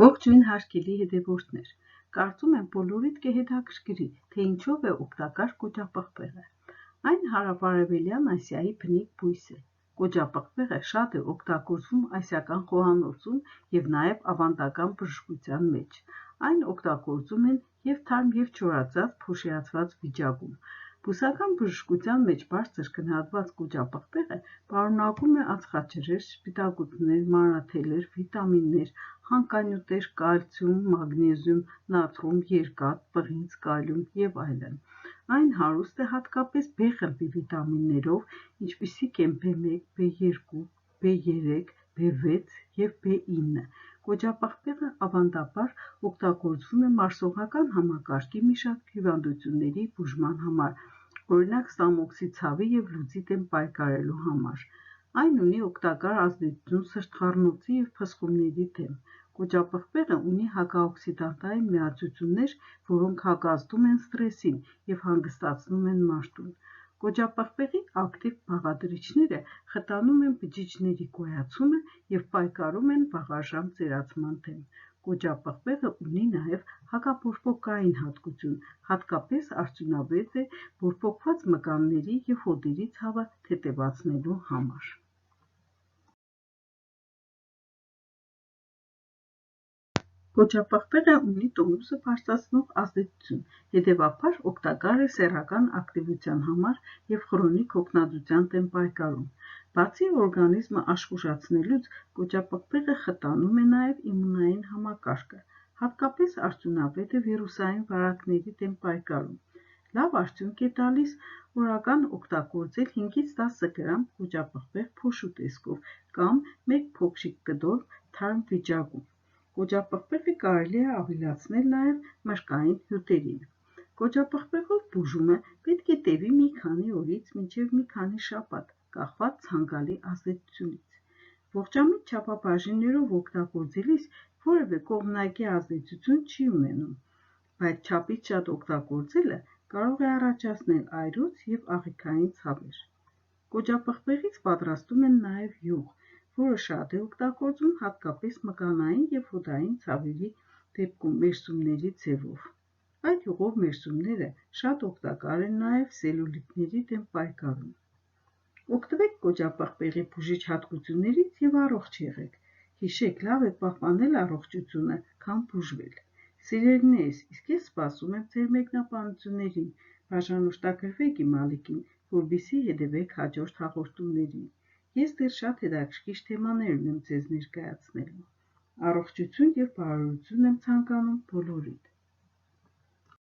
Ողջույն հարգելի հետևորդներ, կարծում եմ բոլորիդ կհետաքրքրի, թե ինչով է օգտակար կոճապղպեղը։ Այն հարավարևելյան Ասիայի բնիկ բույս է։ Կոճապղպեղը շատ է օգտագործվում ասիական խոհանոցում և նաև ավանդական բժշկության մեջ։ Այն օգտագործում են և թարմ և չորացած փոշիացված վիճակում։ Բուսական բժշկության մեջ բարձր գնահատված կոճապղպեղը պարունակում է ածխաջրեր, սպիտակուցներ, մանրաթելեր, վիտամիններ, հանքանյութեր, կալցիում, մագնեզիում, նատրիում, երկաթ, պղինձ, կալիում և այլն։ Այն հարուստ է հատկապես B խմբի վիտամիններով, ինչպիսիք են B1, B2, B3, B6 և B9։ Կոճապղպեղը ավանդաբար օգտագործվում է մարսողական համակարգի մի շարք հիվանդությունների բուժման համար, օրինակ ստամոքսի ցավի և լուծի դեմ պայքարելու համար։ Այն ունի օգտակար ազդեցություն սրտխառնոցի և փսխումների դեմ։ Կոճապղպեղը ունի հակաօքսիդանտային միացություններ, որոնք հակազդում են սթրեսին և հանգստացնում են մարդուն։ Կոճապղպեղի ակտիվ բաղադրիչները խտանում են բջիջների գոյացումը և պայքարում են վաղաժամ ծերացման դեմ։ Կոճապղպեղը ունի նաև հակաբորբոքային հատկություն, հատկապես արդյունավետ է բորբոքված մկանների և հոդերի ցավը թեթևացնելու համար։ Կոճապղպեղը ունի տոնուսը բարձրացնող ազդեցություն, հետևաբար օգտակար է սեռական ակտիվության համար և խրոնիկ հոգնածության դեմ պայքարում։ Բացի օրգանիզմը աշխուժացնելուց, կոճապղպեղը խտանում է նաև իմունային համակարգը, հատկապես արդյունավետ է վիրուսային վարակների դեմ պայքարում։ Լավ արդյունք է տալիս օրական օգտագործել 5-ից 10 գրամ կոճապղպեղ փոշու տեսքով կամ մեկ փոքրիկ կտոր թարմ վիճակում։ Կոճապղպեղը կարելի է ավելացնել նաև մրգային հյութերին։ Կոճապղպեղով բուժումը պետք է տևի մի քանի օրից մինչև մի քանի շաբաթ, կախված ցանկալի ազդեցությունից։ Ողջամիտ չափաբաժիններով օգտագործելիս որևէ կողմնակի ազդեցություն չի ունենում, բայց չափից շատ օգտագործելը կարող է առաջացնել այրուց և աղիքային ցավեր։ Կոճապղպեղից պատրաստում են նաև յուղ, որը շատ է օգտագործվում հատկապես մկանային և հոդային ցավերի դեպքում մերսումների ձևով։ Այդ յուղով մերսումները շատ օգտակար են նաև սելյուլիտների դեմ պայքարում։ Օգտվեք կոճապղպեղի բուժիչ հատկություններից և առողջ եղեք։ Հիշեք, լավ է պահպանել առողջությունը, քան բուժվել։ Սիրելիներս, իսկ ես սպասում եմ ձեր մեկնաբանություններին։ Բաժանորդագրվեք իմ ալիքին, որպեսզի հետևեք հաջորդ հաղորդումներին։ Ես դեռ շատ հետաքրքիր թեմաներ ունեմ ձեզ ներկայացնելու։ Առողջություն և բարօրություն եմ ցանկանում բոլորիդ։